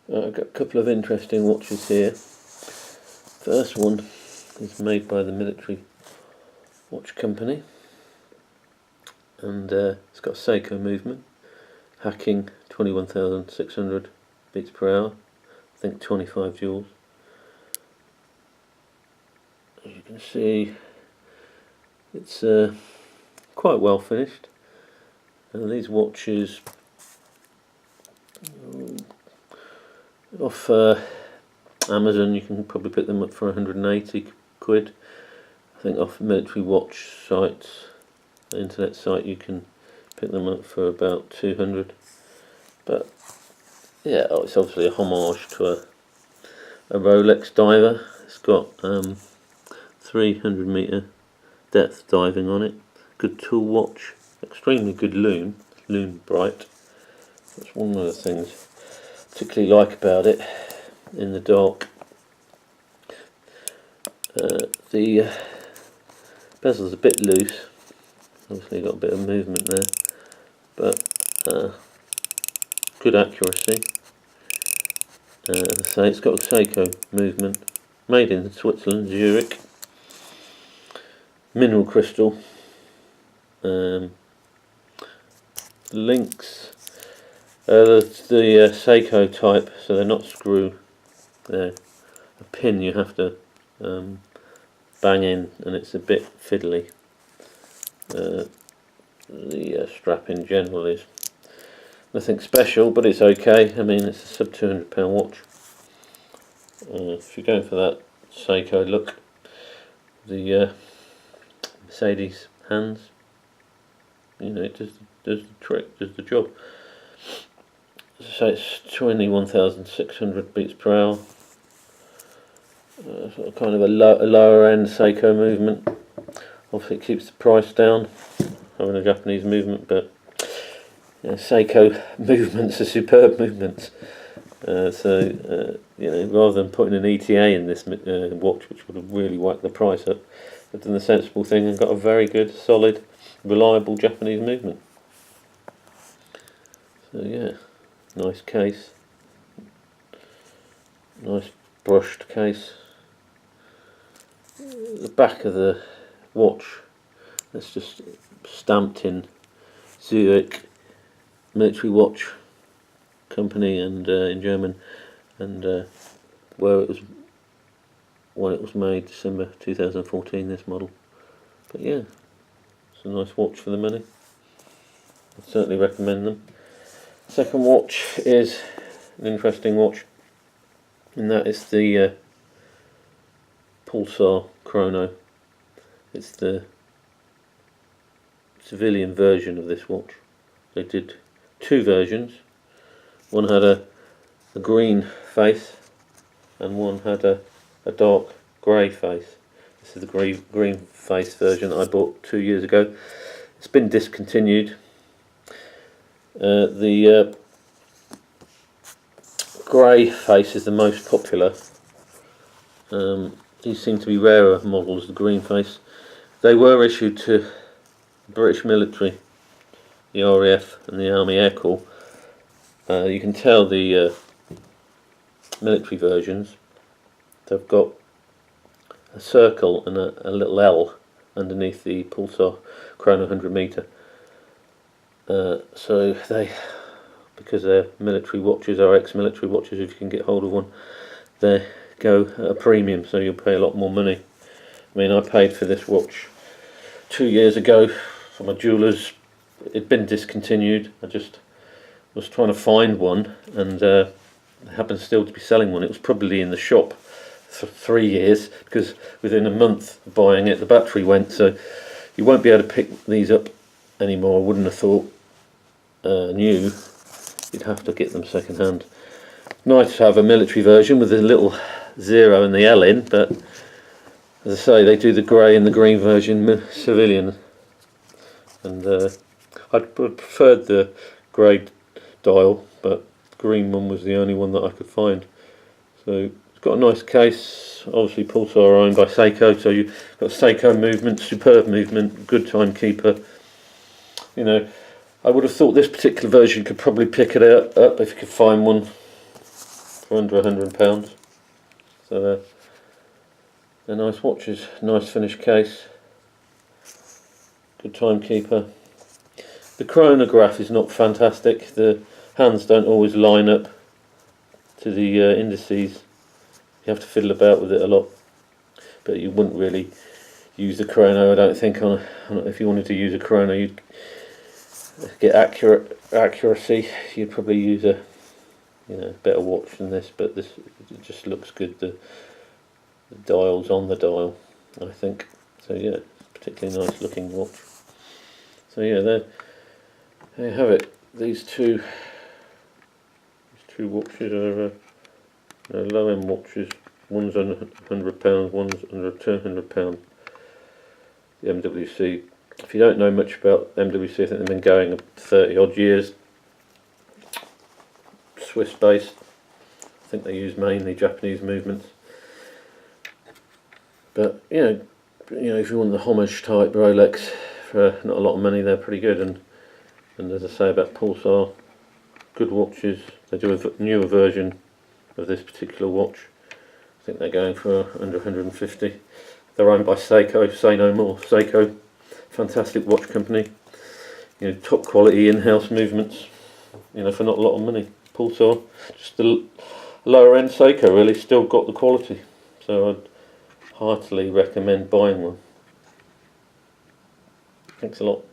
I've got a couple of interesting watches here. First one is made by the military watch company, and it's got a Seiko movement, hacking 21,600 beats per hour, I think 25 joules. As you can see, it's quite well finished, and these watches off Amazon you can probably pick them up for 180 quid. I think off military watch sites, the internet site, you can pick them up for about 200. But yeah, it's obviously a homage to a Rolex diver. It's got 300 metre depth diving on it. Good tool watch, extremely good lume bright. That's one of the things I particularly like about it in the dark. The bezel's a bit loose, obviously got a bit of movement there, but good accuracy. As I say, it's got a Seiko movement, made in Switzerland, Zurich, mineral crystal. Links, the Seiko type, so they're not screw, they're a pin you have to bang in, and it's a bit fiddly. The strap in general is nothing special, but it's okay. I mean, it's a sub £200 watch. If you're going for that Seiko look, the Mercedes hands, you know, it does the trick, does the job. So it's 21,600 beats per hour. Sort of kind of a lower end Seiko movement. Obviously it keeps the price down, having a Japanese movement, but you know, Seiko movements are superb movements. You know, rather than putting an ETA in this watch, which would have really whacked the price up, they've done the sensible thing and got a very good, solid, reliable Japanese movement. So yeah, nice case, nice brushed case. The back of the watch, that's just stamped in Zurich military watch company, and in German, and when it was made, December 2014, this model. But yeah, it's a nice watch for the money. I'd certainly recommend them. Second watch is an interesting watch, and that is the Pulsar Chrono. It's the civilian version of this watch. They did two versions. One had a green face, and one had a dark grey face. This is the green face version that I bought 2 years ago. It's been discontinued. The grey face is the most popular. These seem to be rarer models, the green face. They were issued to the British military, the RAF and the Army Air Corps. You can tell the military versions, they've got a circle and a little L underneath the Pulsar Chrono 100 metre. So they, because they're military watches, or ex-military watches, if you can get hold of one, they go at a premium, so you'll pay a lot more money. I mean, I paid for this watch 2 years ago from my jeweller's. It'd been discontinued. I just was trying to find one, and they happened still to be selling one. It was probably in the shop for 3 years, because within a month of buying it the battery went, so you won't be able to pick these up anymore. I wouldn't have thought new. You'd have to get them second hand. Nice to have a military version with a little 0 and the L in, but as I say, they do the grey and the green version civilian, and I'd preferred the grey dial, but the green one was the only one that I could find. So it's got a nice case. Obviously Pulsar are owned by Seiko, so you've got Seiko movement, superb movement, good timekeeper. You know, I would have thought this particular version could probably pick it up if you could find one for under £100. So they're nice watches, nice finished case, good timekeeper. The chronograph is not fantastic. The hands don't always line up to the indices. You have to fiddle about with it a lot, but you wouldn't really use the chrono, I don't think. If you wanted to use a chrono, you'd get accuracy. You'd probably use a better watch than this, but this, it just looks good. The dial's on the dial, I think. So yeah, particularly nice looking watch. So yeah, there you have it. These two watches are low end watches. One's under £100, one's under £200. The MWC. If you don't know much about MWC, I think they've been going 30 odd years. Swiss based. I think they use mainly Japanese movements. But if you want the homage type Rolex for not a lot of money, they're pretty good. And as I say about Pulsar, good watches. They do a newer version of this particular watch. I think they're going for under 150. They're owned by Seiko. Say no more. Seiko, fantastic watch company. Top quality in-house movements. For not a lot of money. Pulsar, just the lower end Seiko, really still got the quality. So I'd heartily recommend buying one. Thanks a lot.